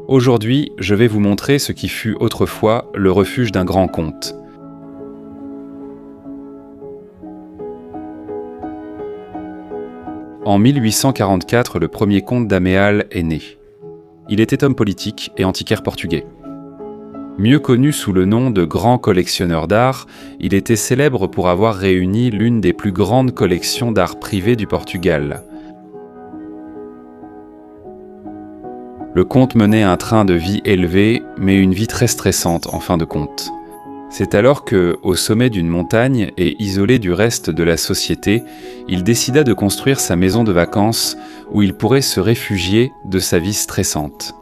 Aujourd'hui, je vais vous montrer ce qui fut autrefois le refuge d'un grand comte. En 1844, le premier comte d'Améal est né. Il était homme politique et antiquaire portugais. Mieux connu sous le nom de grand collectionneur d'art, il était célèbre pour avoir réuni l'une des plus grandes collections d'art privé du Portugal. Le comte menait un train de vie élevé, mais une vie très stressante en fin de compte. C'est alors que, au sommet d'une montagne et isolé du reste de la société, il décida de construire sa maison de vacances où il pourrait se réfugier de sa vie stressante.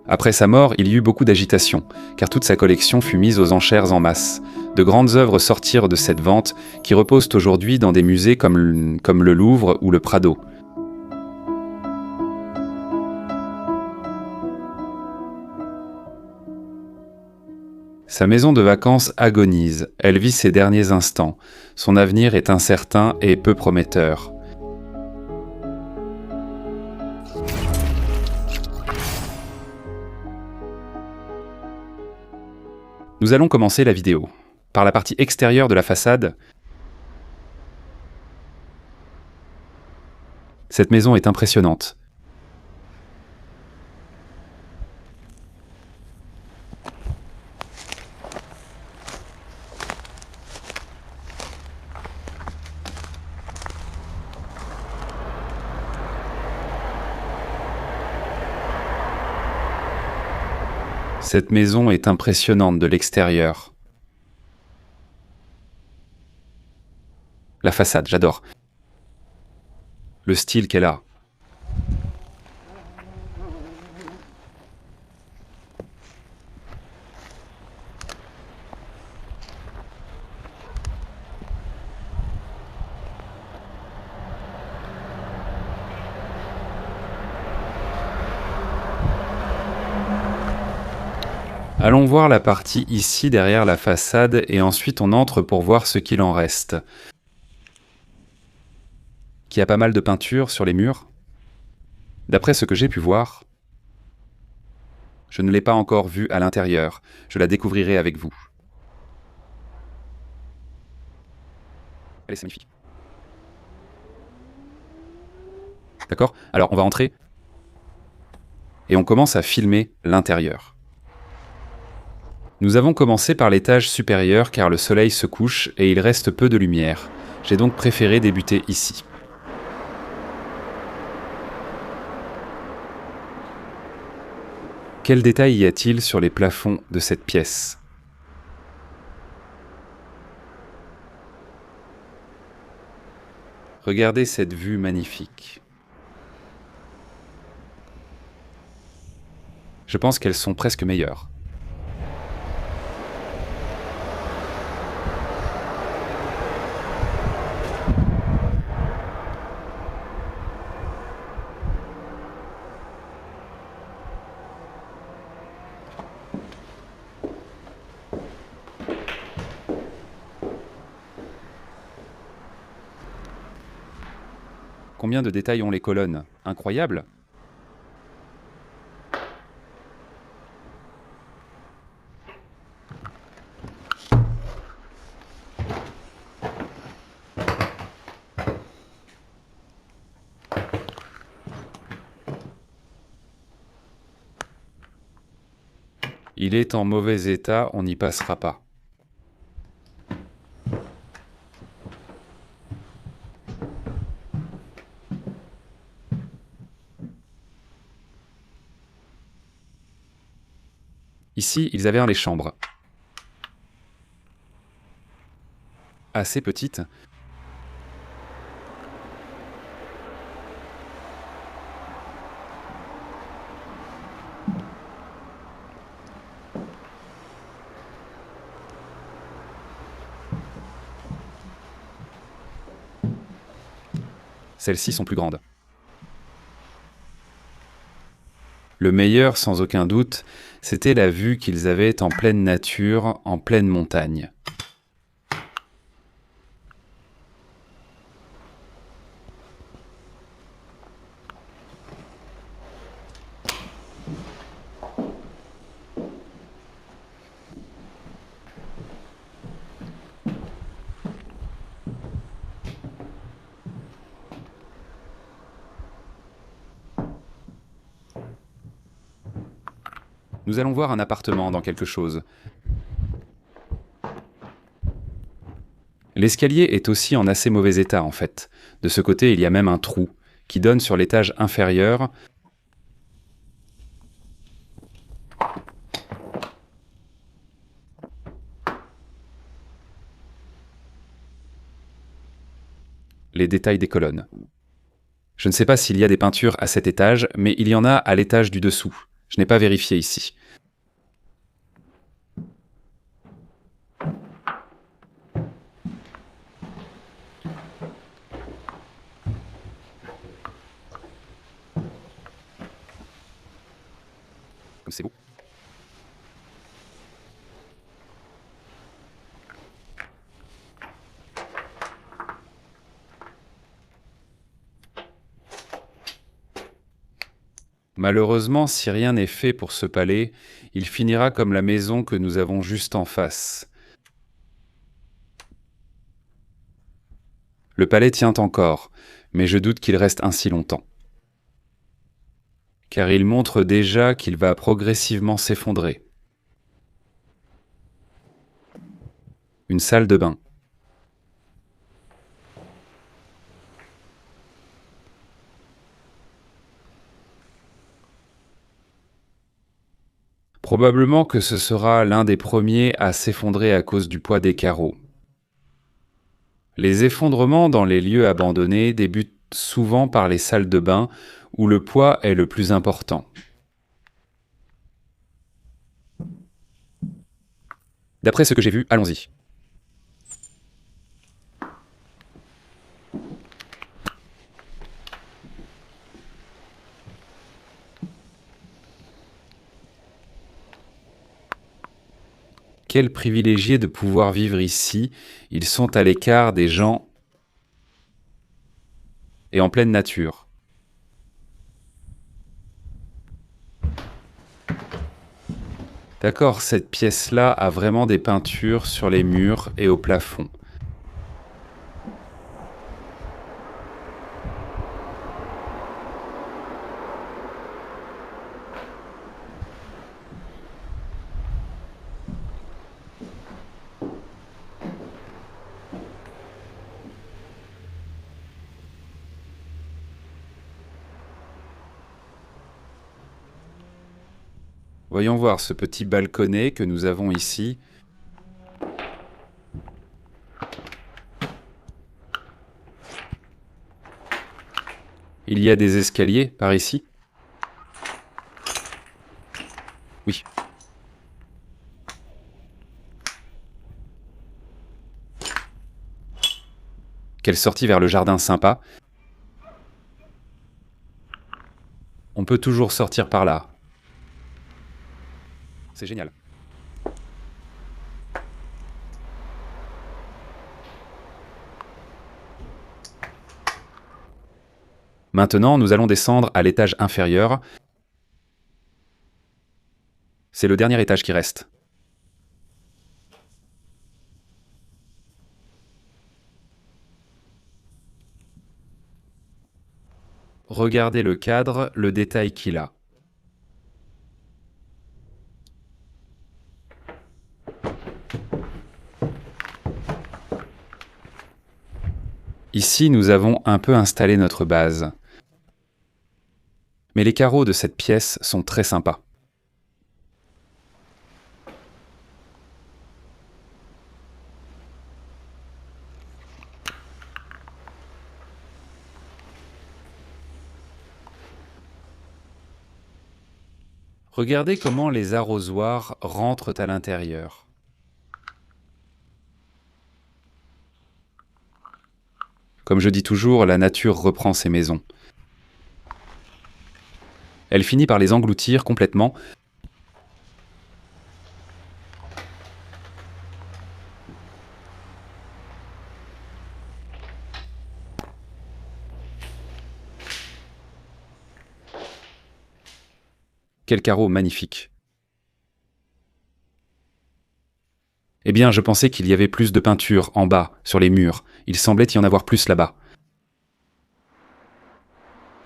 Après sa mort, il y eut beaucoup d'agitation, car toute sa collection fut mise aux enchères en masse. De grandes œuvres sortirent de cette vente, qui reposent aujourd'hui dans des musées comme le Louvre ou le Prado. Sa maison de vacances agonise, elle vit ses derniers instants. Son avenir est incertain et peu prometteur. Nous allons commencer la vidéo par la partie extérieure de la façade. Cette maison est impressionnante. Cette maison est impressionnante de l'extérieur. La façade, j'adore. Le style qu'elle a. Allons voir la partie ici derrière la façade et ensuite on entre pour voir ce qu'il en reste. Il y a pas mal de peinture sur les murs. D'après ce que j'ai pu voir, je ne l'ai pas encore vue à l'intérieur. Je la découvrirai avec vous. Elle est magnifique. D'accord ? Alors on va entrer et on commence à filmer l'intérieur. Nous avons commencé par l'étage supérieur car le soleil se couche et il reste peu de lumière. J'ai donc préféré débuter ici. Quel détail y a-t-il sur les plafonds de cette pièce ? Regardez cette vue magnifique. Je pense qu'elles sont presque meilleures. Combien de détails ont les colonnes ? Incroyable ! Il est en mauvais état, on n'y passera pas. Ici, ils avaient les chambres. Assez petites. Celles-ci sont plus grandes. Le meilleur, sans aucun doute, c'était la vue qu'ils avaient en pleine nature, en pleine montagne. Nous allons voir un appartement dans quelque chose. L'escalier est aussi en assez mauvais état en fait. De ce côté, il y a même un trou qui donne sur l'étage inférieur. Les détails des colonnes. Je ne sais pas s'il y a des peintures à cet étage, mais il y en a à l'étage du dessous. Je n'ai pas vérifié ici. Comme c'est beau. Malheureusement, si rien n'est fait pour ce palais, il finira comme la maison que nous avons juste en face. Le palais tient encore, mais je doute qu'il reste ainsi longtemps. Car il montre déjà qu'il va progressivement s'effondrer. Une salle de bain. Probablement que ce sera l'un des premiers à s'effondrer à cause du poids des carreaux. Les effondrements dans les lieux abandonnés débutent souvent par les salles de bain où le poids est le plus important. D'après ce que j'ai vu, allons-y. Quel privilégié de pouvoir vivre ici. Ils sont à l'écart des gens et en pleine nature. D'accord, cette pièce-là a vraiment des peintures sur les murs et au plafond. Voyons voir ce petit balconnet que nous avons ici. Il y a des escaliers par ici? Oui. Quelle sortie vers le jardin sympa. On peut toujours sortir par là. C'est génial. Maintenant, nous allons descendre à l'étage inférieur. C'est le dernier étage qui reste. Regardez le cadre, le détail qu'il a. Ici, nous avons un peu installé notre base. Mais les carreaux de cette pièce sont très sympas. Regardez comment les arrosoirs rentrent à l'intérieur. Comme je dis toujours, la nature reprend ses maisons. Elle finit par les engloutir complètement. Quel carreau magnifique! Eh bien, je pensais qu'il y avait plus de peinture en bas, sur les murs. Il semblait y en avoir plus là-bas.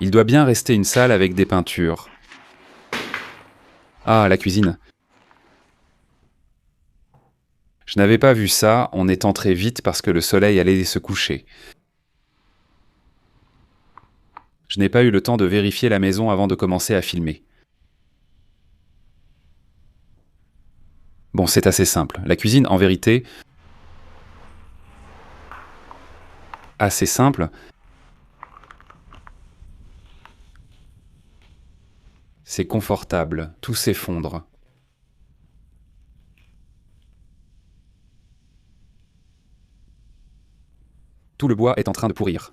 Il doit bien rester une salle avec des peintures. Ah, la cuisine. Je n'avais pas vu ça, on est entré vite parce que le soleil allait se coucher. Je n'ai pas eu le temps de vérifier la maison avant de commencer à filmer. Bon, c'est assez simple. La cuisine, en vérité, assez simple. C'est confortable, tout s'effondre. Tout le bois est en train de pourrir.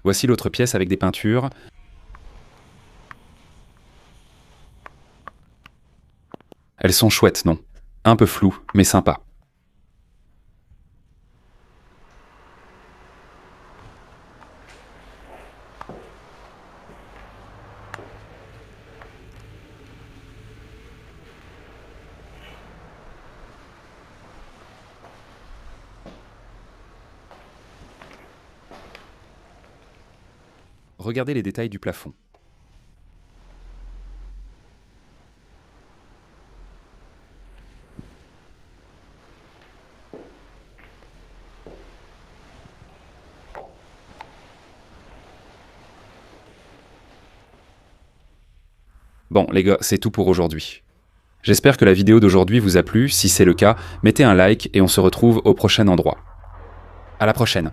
Voici l'autre pièce avec des peintures. Elles sont chouettes, non? Un peu floues, mais sympas. Regardez les détails du plafond. Bon, les gars, c'est tout pour aujourd'hui. J'espère que la vidéo d'aujourd'hui vous a plu. Si c'est le cas, mettez un like et on se retrouve au prochain endroit. À la prochaine!